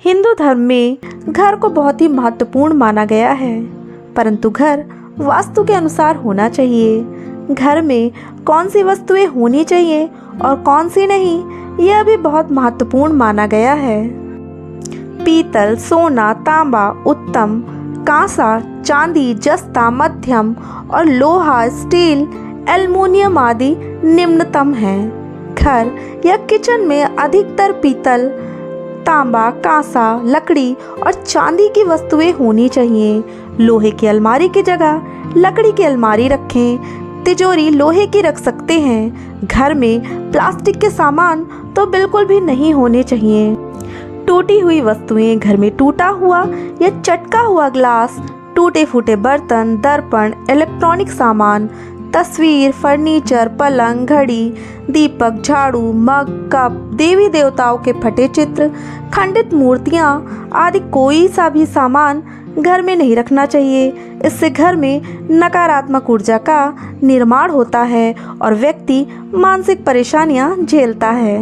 हिंदू धर्म में घर को बहुत ही महत्वपूर्ण माना गया है, परंतु घर वास्तु के अनुसार होना चाहिए। घर में कौन सी वस्तुएं होनी चाहिए और कौन सी नहीं, यह भी बहुत महत्वपूर्ण माना गया है। पीतल, सोना, तांबा उत्तम, कांसा, चांदी, जस्ता मध्यम और लोहा, स्टील, एल्युमिनियम आदि निम्नतम हैं। घर या किचन में अधिकतर पीतल, तांबा, कांसा, लकड़ी और चांदी की वस्तुएं होनी चाहिए। लोहे की अलमारी की जगह लकड़ी की अलमारी रखें। तिजोरी लोहे की रख सकते हैं। घर में प्लास्टिक के सामान तो बिल्कुल भी नहीं होने चाहिए। टूटी हुई वस्तुएं घर में टूटा हुआ या चटका हुआ ग्लास, टूटे फूटे बर्तन, दर्पण, इलेक्ट्रॉनिक सामान, तस्वीर, फर्नीचर, पलंग, घड़ी, दीपक, झाड़ू, मग, कप, देवी देवताओं के फटे चित्र, खंडित मूर्तियां आदि कोई सा भी सामान घर में नहीं रखना चाहिए। इससे घर में नकारात्मक ऊर्जा का निर्माण होता है और व्यक्ति मानसिक परेशानियां झेलता है।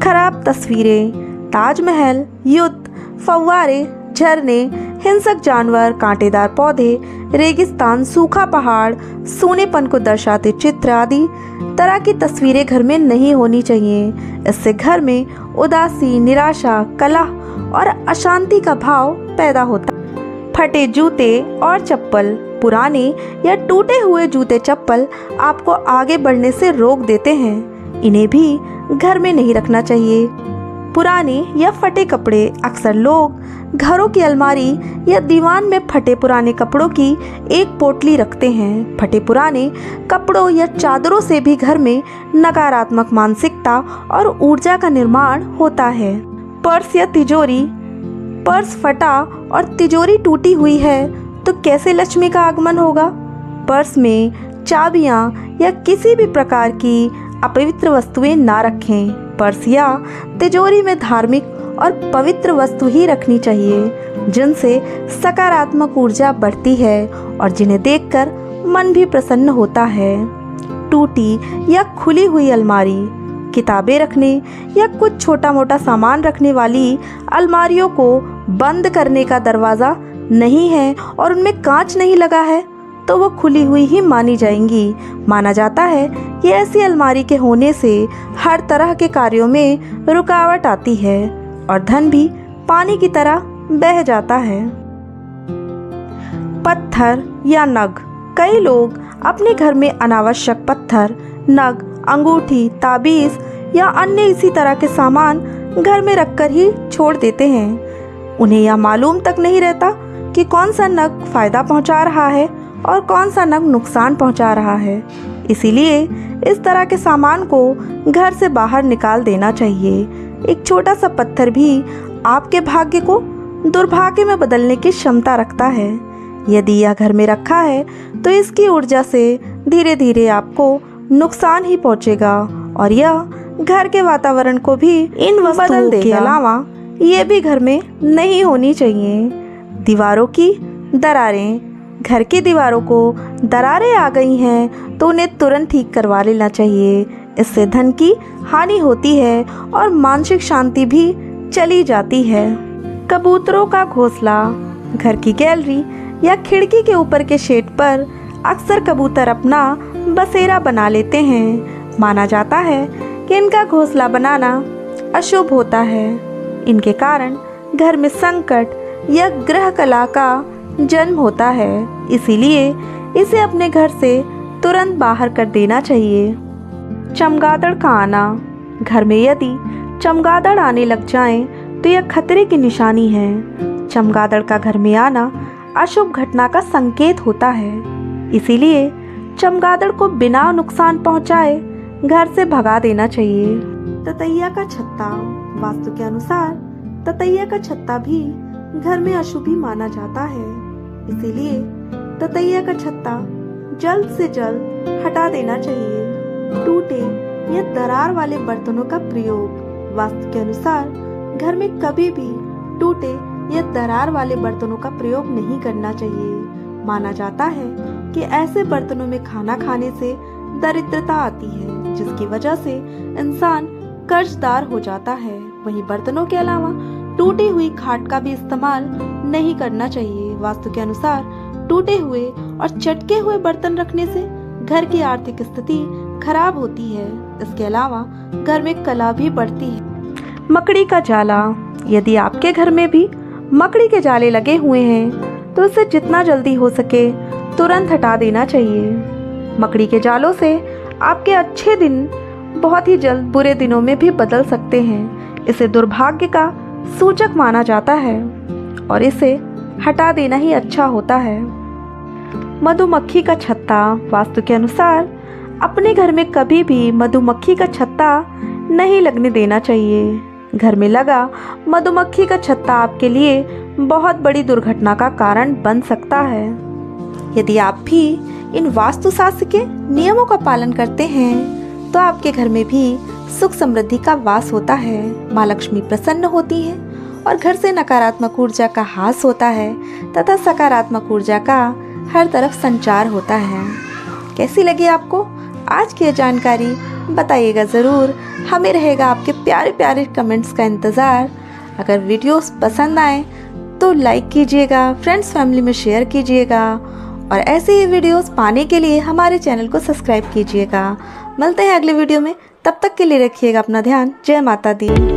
खराब तस्वीरें, ताजमहल, युद्ध, फव्वारे, झरने, हिंसक जानवर, कांटेदार पौधे, रेगिस्तान, सूखा पहाड़, सूनेपन को दर्शाते चित्र आदि तरह की तस्वीरें घर में नहीं होनी चाहिए। इससे घर में उदासी, निराशा, कलह और अशांति का भाव पैदा होता है। फटे जूते और चप्पल, पुराने या टूटे हुए जूते चप्पल आपको आगे बढ़ने से रोक देते हैं। इन्हें भी घर में नहीं रखना चाहिए। पुराने या फटे कपड़े, अक्सर लोग घरों की अलमारी या दीवान में फटे पुराने कपड़ों की एक पोटली रखते हैं। फटे पुराने कपड़ों या चादरों से भी घर में नकारात्मक मानसिकता और ऊर्जा का निर्माण होता है। पर्स या तिजोरी, पर्स फटा और तिजोरी टूटी हुई है तो कैसे लक्ष्मी का आगमन होगा। पर्स में चाबियां या किसी भी प्रकार की अपवित्र वस्तुएं ना रखें। पर्स या तिजोरी में धार्मिक और पवित्र वस्तु ही रखनी चाहिए, जिनसे सकारात्मक ऊर्जा बढ़ती है और जिन्हें देखकर मन भी प्रसन्न होता है। टूटी या खुली हुई अलमारी, किताबें रखने या कुछ छोटा मोटा सामान रखने वाली अलमारियों को बंद करने का दरवाज़ा नहीं है और उनमें कांच नहीं लगा है तो वो खुली हुई ही मानी जाएंगी। माना जाता है कि ऐसी अलमारी के होने से हर तरह के कार्यों में रुकावट आती है और धन भी पानी की तरह बह जाता है। पत्थर या नग, कई लोग अपने घर में अनावश्यक पत्थर, नग, अंगूठी, ताबीज या अन्य इसी तरह के सामान घर में रखकर ही छोड़ देते हैं। उन्हें यह मालूम तक नहीं रहता कि कौन सा नग फायदा पहुंचा रहा है और कौन सा नग नुकसान पहुंचा रहा है। इसीलिए इस तरह के सामान को घर से बाहर निकाल देना चाहिए। एक छोटा सा पत्थर भी आपके भाग्य को दुर्भाग्य में बदलने की क्षमता रखता है। यदि यह घर में रखा है तो इसकी ऊर्जा से धीरे धीरे आपको नुकसान ही पहुंचेगा और यह घर के वातावरण को भी इन वस्तुओं के अलावा ये भी घर में नहीं होनी चाहिए। दीवारों की दरारें, घर की दीवारों को दरारें आ गई हैं तो उन्हें तुरंत ठीक करवा लेना चाहिए। इससे धन की हानि होती है और मानसिक शांति भी चली जाती है। कबूतरों का घोंसला, घर की गैलरी या खिड़की के ऊपर के शेड पर अक्सर कबूतर अपना बसेरा बना लेते हैं। माना जाता है कि इनका घोंसला बनाना अशुभ होता है। इनके कारण घर में संकट या ग्रह कला का जन्म होता है, इसीलिए इसे अपने घर से तुरंत बाहर कर देना चाहिए। चमगादड़ का आना, घर में यदि चमगादड़ आने लग जाएं तो यह खतरे की निशानी है। चमगादड़ का घर में आना अशुभ घटना का संकेत होता है, इसीलिए चमगादड़ को बिना नुकसान पहुंचाए घर से भगा देना चाहिए। ततैया का छत्ता, वास्तु के अनुसार ततैया का छत्ता भी घर में अशुभ ही माना जाता है, इसीलिए ततैया का छत्ता जल्द से जल्द हटा देना चाहिए। टूटे या दरार वाले बर्तनों का प्रयोग, वास्तु के अनुसार घर में कभी भी टूटे या दरार वाले बर्तनों का प्रयोग नहीं करना चाहिए। माना जाता है कि ऐसे बर्तनों में खाना खाने से दरिद्रता आती है, जिसकी वजह से इंसान कर्जदार हो जाता है। वहीं बर्तनों के अलावा टूटी हुई खाट का भी इस्तेमाल नहीं करना चाहिए। वास्तु के अनुसार टूटे हुए और चटके हुए बर्तन रखने से घर की आर्थिक स्थिति खराब होती है। इसके अलावा घर में कला भी बढ़ती है। मकड़ी का जाला, यदि आपके घर में भी मकड़ी के जाले लगे हुए हैं तो उसे जितना जल्दी हो सके तुरंत हटा देना चाहिए। मकड़ी के जालों से आपके अच्छे दिन बहुत ही जल्द बुरे दिनों में भी बदल सकते हैं। इसे दुर्भाग्य का सूचक माना जाता है और इसे हटा देना ही अच्छा होता है। मधुमक्खी का छत्ता, वास्तु के अनुसार अपने घर में कभी भी मधुमक्खी का छत्ता नहीं लगने देना चाहिए। घर में लगा मधुमक्खी का छत्ता आपके लिए बहुत बड़ी दुर्घटना का कारण बन सकता है। यदि आप भी इन वास्तुशास्त्र के नियमों का पालन करते हैं तो आपके घर में भी सुख समृद्धि का वास होता है। माँ लक्ष्मी प्रसन्न होती है और घर से नकारात्मक ऊर्जा का ह्रास होता है तथा सकारात्मक ऊर्जा का हर तरफ संचार होता है। कैसी लगी आपको आज की जानकारी? बताइएगा ज़रूर। हमें रहेगा आपके प्यारे प्यारे कमेंट्स का इंतज़ार। अगर वीडियोस पसंद आए तो लाइक कीजिएगा, फ्रेंड्स फैमिली में शेयर कीजिएगा और ऐसे ही वीडियोस पाने के लिए हमारे चैनल को सब्सक्राइब कीजिएगा। मिलते हैं अगले वीडियो में, तब तक के लिए रखिएगा अपना ध्यान। जय माता दी।